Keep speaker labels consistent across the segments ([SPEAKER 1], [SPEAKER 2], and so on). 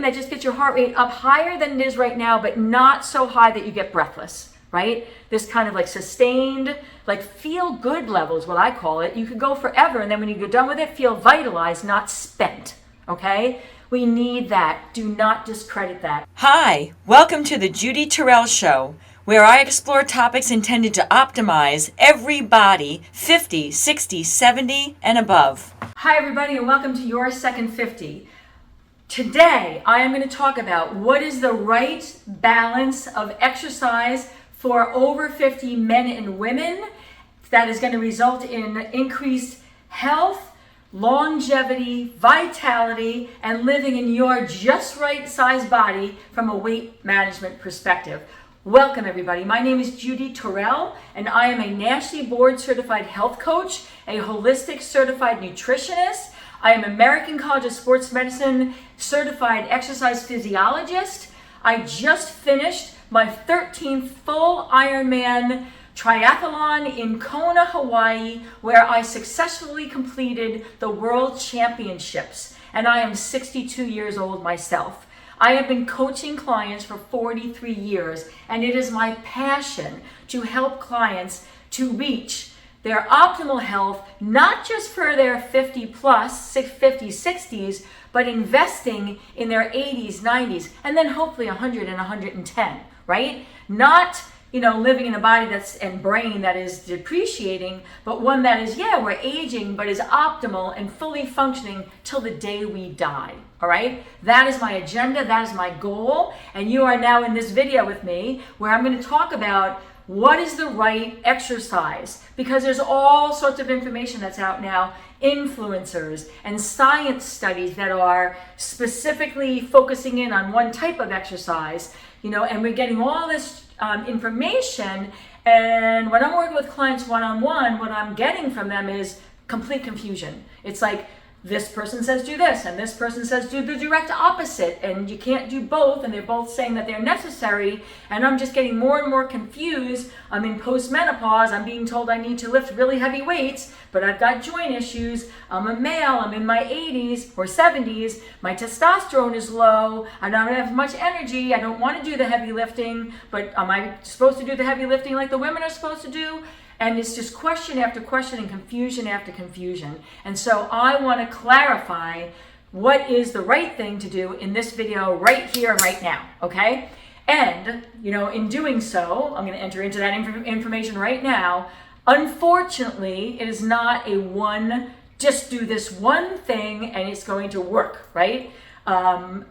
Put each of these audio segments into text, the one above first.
[SPEAKER 1] something that just gets your heart rate up higher than it is right now, but not so high that you get breathless, right? This kind of like sustained, like feel good level is what I call it. You could go forever, and then when you get done with it, feel vitalized, not spent, okay? We need that. Do not discredit that.
[SPEAKER 2] Hi, welcome to the Judy Terrell Show, where I explore topics intended to optimize every body 50, 60, 70, and above.
[SPEAKER 1] Hi, everybody, and welcome to Your Second 50. Today, I am going to talk about what is the right balance of exercise for over 50 men and women that is going to result in increased health, longevity, vitality, and living in your just right size body from a weight management perspective. Welcome, everybody. My name is Judy Terrell, and I am a nationally board certified health coach, a holistic certified nutritionist. I am American College of Sports Medicine certified exercise physiologist. I just finished my 13th full Ironman triathlon in Kona, Hawaii, where I successfully completed the World Championships, and I am 62 years old myself. I have been coaching clients for 43 years, and it is my passion to help clients to reach their optimal health, not just for their 50 plus, 50, 60s, but investing in their 80s, 90s, and then hopefully 100 and 110, right? Not, living in a body and brain that is depreciating, but one that is, we're aging, but is optimal and fully functioning till the day we die, all right? That is my agenda, that is my goal, and you are now in this video with me where I'm going to talk about what is the right exercise, because there's all sorts of information that's out now, influencers and science studies that are specifically focusing in on one type of exercise, and we're getting all this information, and when I'm working with clients one-on-one, what I'm getting from them is complete confusion. It's like, this person says do this, and this person says do the direct opposite, and you can't do both, and they're both saying that they're necessary, and I'm just getting more and more confused. I'm in postmenopause, I'm being told I need to lift really heavy weights, but I've got joint issues, I'm a male, I'm in my 80s or 70s, my testosterone is low, I don't have much energy, I don't want to do the heavy lifting, but am I supposed to do the heavy lifting like the women are supposed to do? And it's just question after question and confusion after confusion. And so I want to clarify what is the right thing to do in this video right here and right now, okay? And, in doing so, I'm going to enter into that information right now. Unfortunately, it is not just do this one thing and it's going to work, right?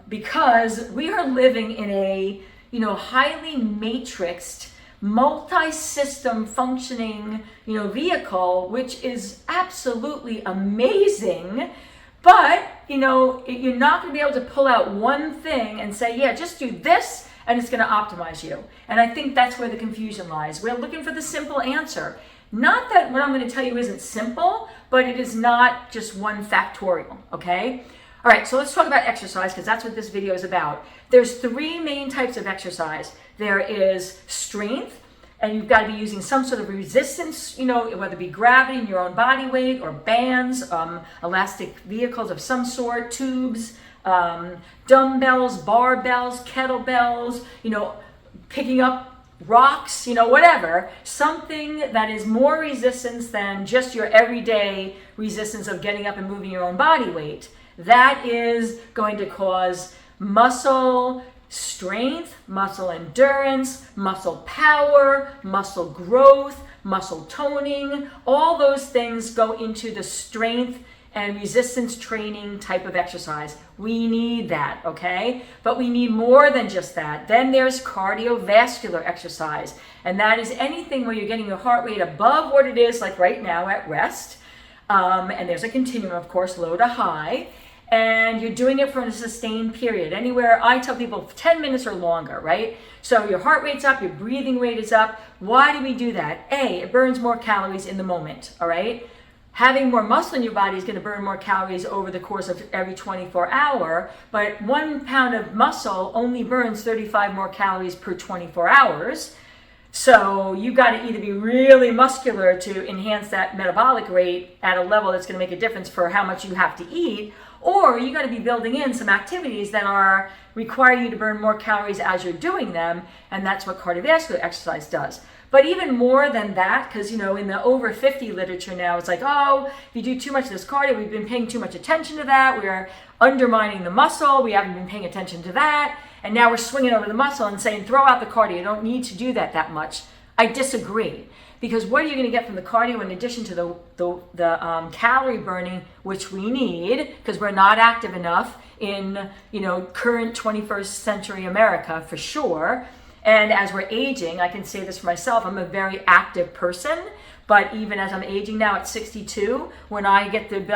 [SPEAKER 1] Because we are living in a, highly matrixed, multi-system functioning, vehicle, which is absolutely amazing. But, you're not going to be able to pull out one thing and say, just do this and it's going to optimize you. And I think that's where the confusion lies. We're looking for the simple answer. Not that what I'm going to tell you isn't simple, but it is not just one factorial, okay? All right, so let's talk about exercise, because that's what this video is about. There's three main types of exercise. There is strength, and you've got to be using some sort of resistance, whether it be gravity in your own body weight or bands, elastic vehicles of some sort, tubes, dumbbells, barbells, kettlebells, picking up rocks, whatever. Something that is more resistance than just your everyday resistance of getting up and moving your own body weight. That is going to cause muscle strength, muscle endurance, muscle power, muscle growth, muscle toning. All those things go into the strength and resistance training type of exercise. We need that, okay? But we need more than just that. Then there's cardiovascular exercise, and that is anything where you're getting your heart rate above what it is like right now at rest. And there's a continuum, of course, low to high. And you're doing it for a sustained period. Anywhere, I tell people 10 minutes or longer, right? So your heart rate's up, your breathing rate is up. Why do we do that? A, it burns more calories in the moment, all right? Having more muscle in your body is going to burn more calories over the course of every 24 hour, but 1 pound of muscle only burns 35 more calories per 24 hours. So you got to either be really muscular to enhance that metabolic rate at a level that's going to make a difference for how much you have to eat, or you got to be building in some activities that are require you to burn more calories as you're doing them, and that's what cardiovascular exercise does. But even more than that, because in the over 50 literature now, it's like, oh, if you do too much of this cardio, we've been paying too much attention to that, we're undermining the muscle, we haven't been paying attention to that, and now we're swinging over the muscle and saying, throw out the cardio, you don't need to do that much. I disagree. Because what are you going to get from the cardio in addition to the calorie burning, which we need, because we're not active enough in current 21st century America for sure. And as we're aging, I can say this for myself, I'm a very active person. But even as I'm aging now at 62, when I get the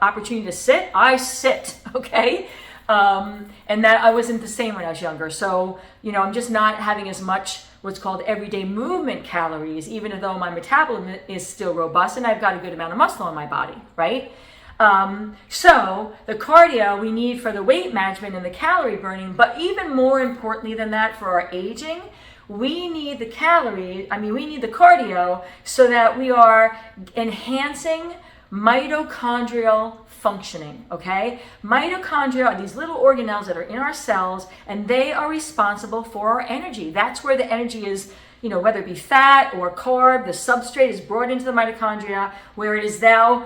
[SPEAKER 1] opportunity to sit, I sit, okay? And that I wasn't the same when I was younger. So, I'm just not having as much what's called everyday movement calories, even though my metabolism is still robust and I've got a good amount of muscle in my body, right? So the cardio we need for the weight management and the calorie burning, but even more importantly than that for our aging, we need the cardio so that we are enhancing mitochondrial functioning, okay? Mitochondria are these little organelles that are in our cells, and they are responsible for our energy. That's where the energy is, whether it be fat or carb, the substrate is brought into the mitochondria, where it is now,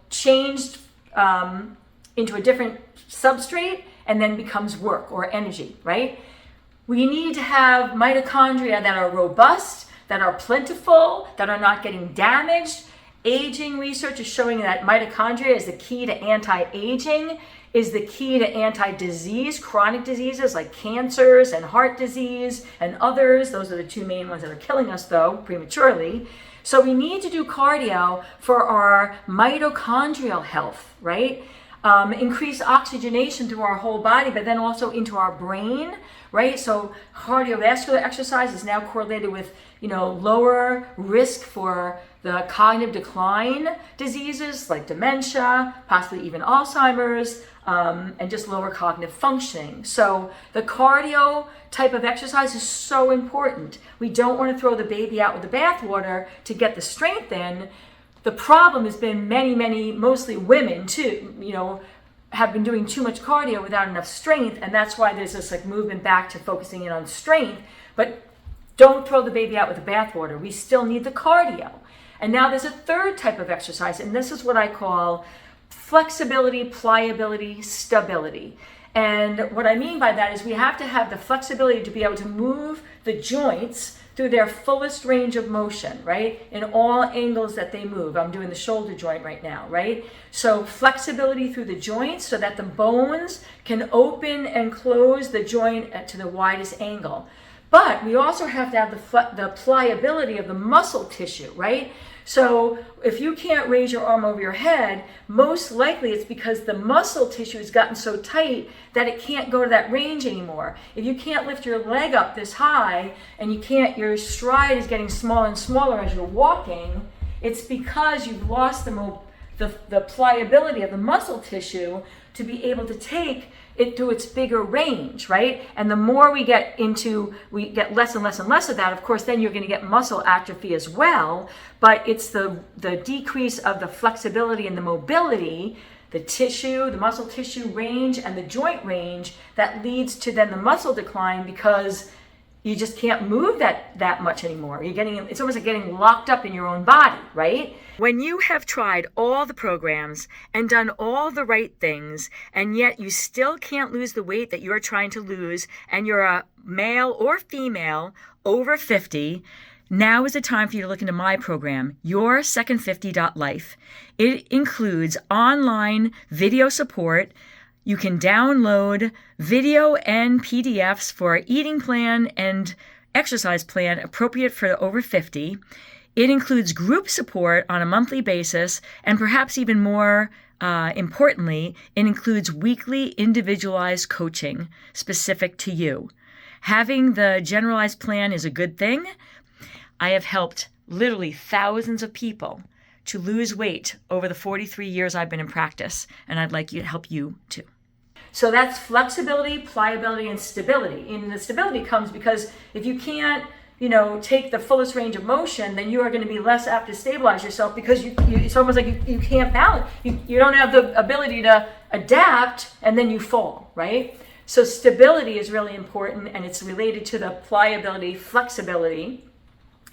[SPEAKER 1] changed into a different substrate and then becomes work or energy, right? We need to have mitochondria that are robust, that are plentiful, that are not getting damaged. Aging research is showing that mitochondria is the key to anti-aging, is the key to anti-disease, chronic diseases like cancers and heart disease and others. Those are the two main ones that are killing us, though, prematurely. So we need to do cardio for our mitochondrial health, right? Increase oxygenation through our whole body, but then also into our brain, right? So cardiovascular exercise is now correlated with, lower risk for the cognitive decline diseases like dementia, possibly even Alzheimer's, and just lower cognitive functioning. So the cardio type of exercise is so important. We don't want to throw the baby out with the bathwater to get the strength in. The problem has been many, mostly women too, have been doing too much cardio without enough strength, and that's why there's this movement back to focusing in on strength. But don't throw the baby out with the bathwater. We still need the cardio. And now there's a third type of exercise, and this is what I call flexibility, pliability, stability. And what I mean by that is we have to have the flexibility to be able to move the joints through their fullest range of motion, right? In all angles that they move. I'm doing the shoulder joint right now, right? So flexibility through the joints so that the bones can open and close the joint to the widest angle. But we also have to have the pliability of the muscle tissue, right? So if you can't raise your arm over your head, most likely it's because the muscle tissue has gotten so tight that it can't go to that range anymore. If you can't lift your leg up this high and your stride is getting smaller and smaller as you're walking, it's because you've lost the pliability of the muscle tissue to be able to take it through its bigger range, right? And the more we get less and less and less of that, of course, then you're going to get muscle atrophy as well. But it's the decrease of the flexibility and the mobility, the muscle tissue range and the joint range that leads to then the muscle decline, because you just can't move that much anymore. It's almost like getting locked up in your own body, right? When you have tried all the programs and done all the right things, and yet you still can't lose the weight that you're trying to lose, and you're a male or female over 50, now is the time for you to look into my program, YourSecond50.life. It includes online video support. You can download video and PDFs for an eating plan and exercise plan appropriate for over 50. It includes group support on a monthly basis, and perhaps even more importantly, it includes weekly individualized coaching specific to you. Having the generalized plan is a good thing. I have helped literally thousands of people to lose weight over the 43 years I've been in practice, and I'd like to help you too. So that's flexibility, pliability, and stability. And the stability comes because if you can't, take the fullest range of motion, then you are going to be less apt to stabilize yourself because it's almost like you can't balance. You don't have the ability to adapt, and then you fall, right? So stability is really important, and it's related to the pliability, flexibility,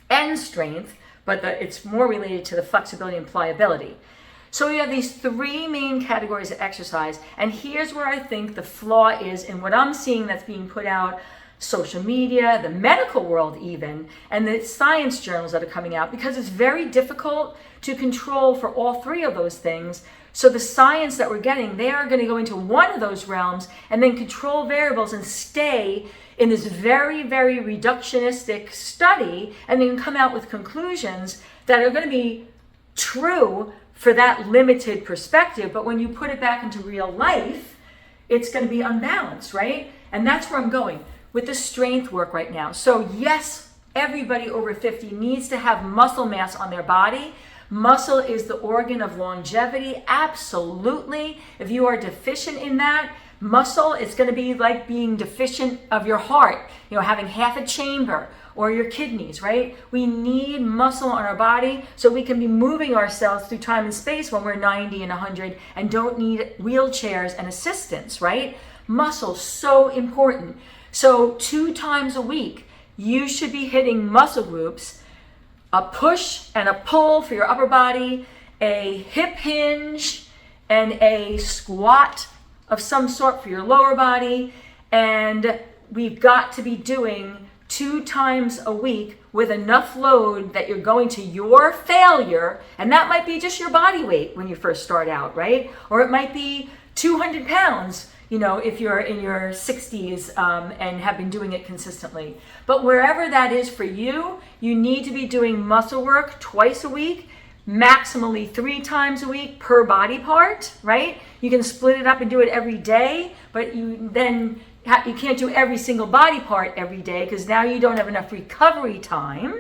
[SPEAKER 1] and strength, but it's more related to the flexibility and pliability. So we have these three main categories of exercise, and here's where I think the flaw is in what I'm seeing that's being put out, social media, the medical world even, and the science journals that are coming out, because it's very difficult to control for all three of those things. So the science that we're getting, they are going to go into one of those realms and then control variables and stay in this very, very reductionistic study, and then come out with conclusions that are going to be true for that limited perspective. But when you put it back into real life, it's going to be unbalanced, right? And that's where I'm going with the strength work right now. So yes, everybody over 50 needs to have muscle mass on their body. Muscle is the organ of longevity, absolutely. If you are deficient in that, muscle, it's going to be like being deficient of your heart, having half a chamber, or your kidneys, right? We need muscle on our body so we can be moving ourselves through time and space when we're 90 and 100 and don't need wheelchairs and assistance, right? Muscle, so important. So 2 times a week, you should be hitting muscle groups, a push and a pull for your upper body, a hip hinge, and a squat of some sort for your lower body. And we've got to be doing 2 times a week with enough load that you're going to your failure. And that might be just your body weight when you first start out, right? Or it might be 200 pounds, if you're in your 60s and have been doing it consistently. But wherever that is for you, you need to be doing muscle work twice a week, maximally 3 times a week per body part, right? You can split it up and do it every day, but you can't do every single body part every day because now you don't have enough recovery time.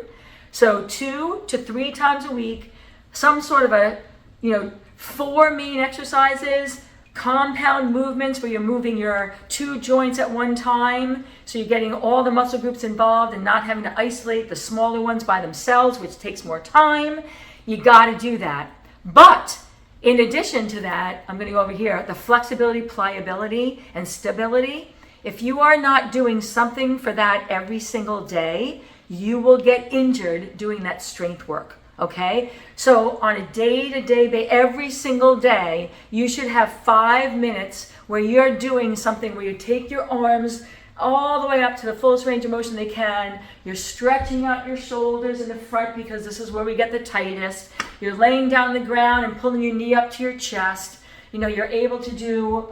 [SPEAKER 1] So 2 to 3 times a week, some sort of 4 main exercises, compound movements where you're moving your 2 joints at one time. So you're getting all the muscle groups involved and not having to isolate the smaller ones by themselves, which takes more time. You got to do that. But in addition to that, I'm going to go over here, the flexibility, pliability, and stability. If you are not doing something for that every single day, you will get injured doing that strength work. Okay? So on a day-to-day basis, every single day, you should have 5 minutes where you're doing something where you take your arms all the way up to the fullest range of motion they can. You're stretching out your shoulders in the front because this is where we get the tightest. You're laying down the ground and pulling your knee up to your chest. You're able to do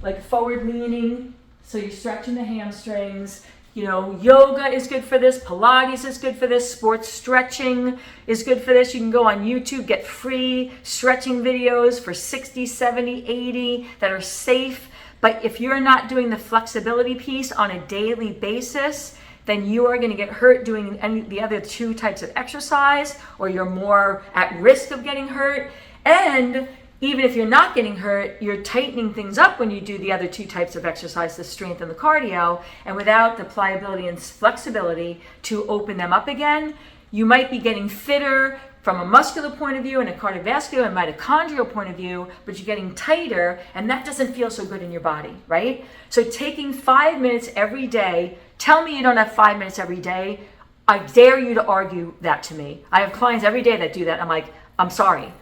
[SPEAKER 1] like forward leaning, so you're stretching the hamstrings. Yoga is good for this. Pilates is good for this. Sports stretching is good for this. You can go on YouTube, get free stretching videos for 60, 70, 80 that are safe. But if you're not doing the flexibility piece on a daily basis, then you are going to get hurt doing the other 2 types of exercise, or you're more at risk of getting hurt. And even if you're not getting hurt, you're tightening things up when you do the other 2 types of exercise, the strength and the cardio. And without the pliability and flexibility to open them up again, you might be getting fitter from a muscular point of view and a cardiovascular and mitochondrial point of view, but you're getting tighter, and that doesn't feel so good in your body, right? So taking 5 minutes every day, tell me you don't have 5 minutes every day. I dare you to argue that to me. I have clients every day that do that. I'm like, I'm sorry.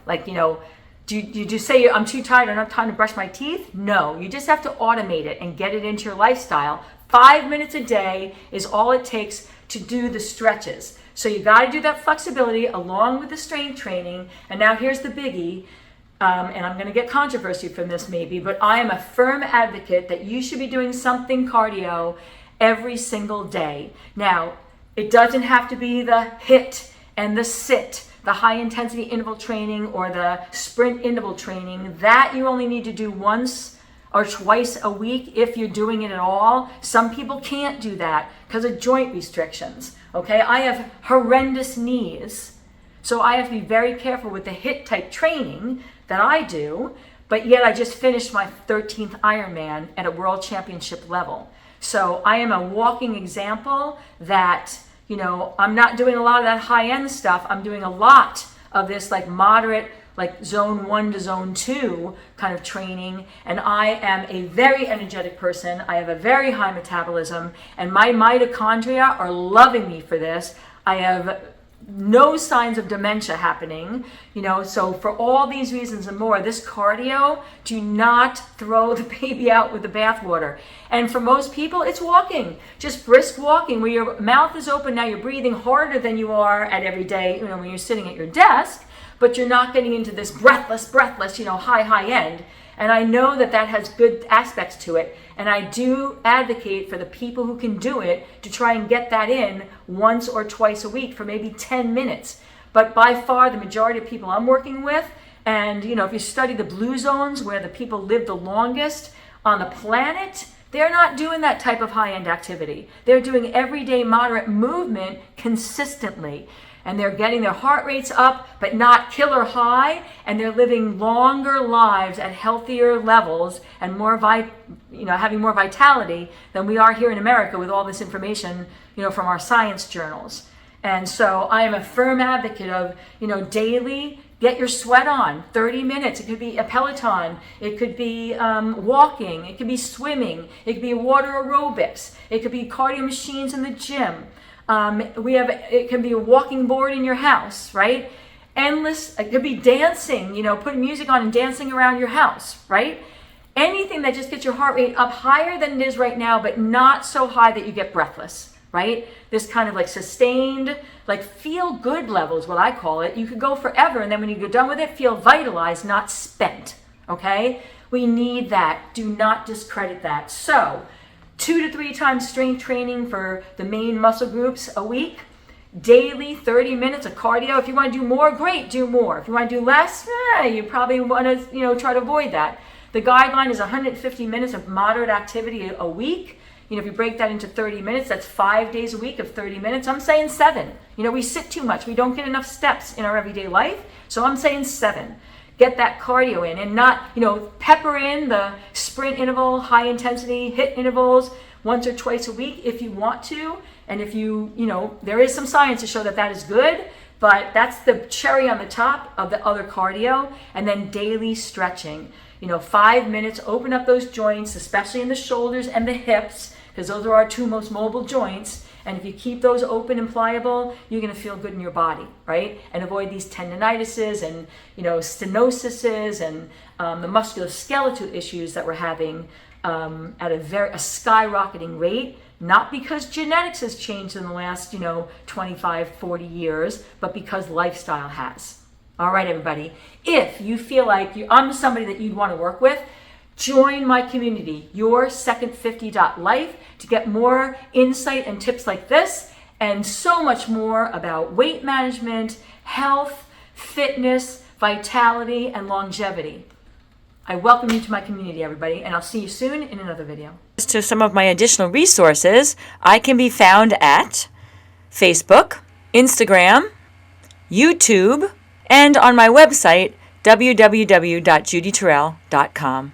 [SPEAKER 1] Do you just say I'm too tired, I don't have time to brush my teeth? No, you just have to automate it and get it into your lifestyle. 5 minutes a day is all it takes to do the stretches. So you got to do that flexibility along with the strength training. And now here's the biggie, and I'm going to get controversy from this maybe, but I am a firm advocate that you should be doing something cardio every single day. Now, it doesn't have to be the HIIT and the sit, the high intensity interval training or the sprint interval training. That you only need to do once or twice a week if you're doing it at all. Some people can't do that because of joint restrictions. Okay, I have horrendous knees, so I have to be very careful with the HIIT type training that I do, but yet I just finished my 13th Ironman at a world championship level. So I am a walking example that I'm not doing a lot of that high-end stuff. I'm doing a lot of this like moderate, like zone 1 to zone 2 kind of training. And I am a very energetic person. I have a very high metabolism, and my mitochondria are loving me for this. I have no signs of dementia happening, so for all these reasons and more, this cardio, do not throw the baby out with the bathwater. And for most people, it's walking, just brisk walking where your mouth is open. Now you're breathing harder than you are at every day, when you're sitting at your desk, but you're not getting into this breathless, high end. And I know that has good aspects to it. And I do advocate for the people who can do it to try and get that in once or twice a week for maybe 10 minutes. But by far, the majority of people I'm working with, and if you study the blue zones where the people live the longest on the planet, they're not doing that type of high-end activity. They're doing everyday moderate movement consistently. And they're getting their heart rates up, but not killer high, and they're living longer lives at healthier levels and more having more vitality than we are here in America with all this information, from our science journals. And so I am a firm advocate of, daily get your sweat on, 30 minutes. It could be a Peloton. It could be walking. It could be swimming. It could be water aerobics. It could be cardio machines in the gym. It can be a walking board in your house, right? It could be dancing, putting music on and dancing around your house, right? Anything that just gets your heart rate up higher than it is right now, but not so high that you get breathless, right? This kind of like sustained, like feel good level is what I call it. You could go forever, and then when you get done with it, feel vitalized, not spent, okay? We need that. Do not discredit that. So, 2 to 3 times strength training for the main muscle groups a week. Daily, 30 minutes of cardio. If you want to do more, great, do more. If you want to do less, you probably want to, try to avoid that. The guideline is 150 minutes of moderate activity a week. If you break that into 30 minutes, that's 5 days a week of 30 minutes. I'm saying 7. We sit too much. We don't get enough steps in our everyday life. So I'm saying 7. Get that cardio in and not, pepper in the sprint interval, high intensity HIIT intervals once or twice a week if you want to. And if there is some science to show that is good, but that's the cherry on the top of the other cardio. And then daily stretching, 5 minutes, open up those joints, especially in the shoulders and the hips, because those are our 2 most mobile joints. And if you keep those open and pliable, you're going to feel good in your body, right? And avoid these tendinitises and, stenosises and the musculoskeletal issues that we're having at a skyrocketing rate, not because genetics has changed in the last, 25, 40 years, but because lifestyle has. All right, everybody. If you feel like I'm somebody that you'd want to work with, join my community, yoursecond50.life, to get more insight and tips like this and so much more about weight management, health, fitness, vitality, and longevity. I welcome you to my community, everybody, and I'll see you soon in another video.
[SPEAKER 2] To some of my additional resources, I can be found at Facebook, Instagram, YouTube, and on my website, www.judyterrell.com.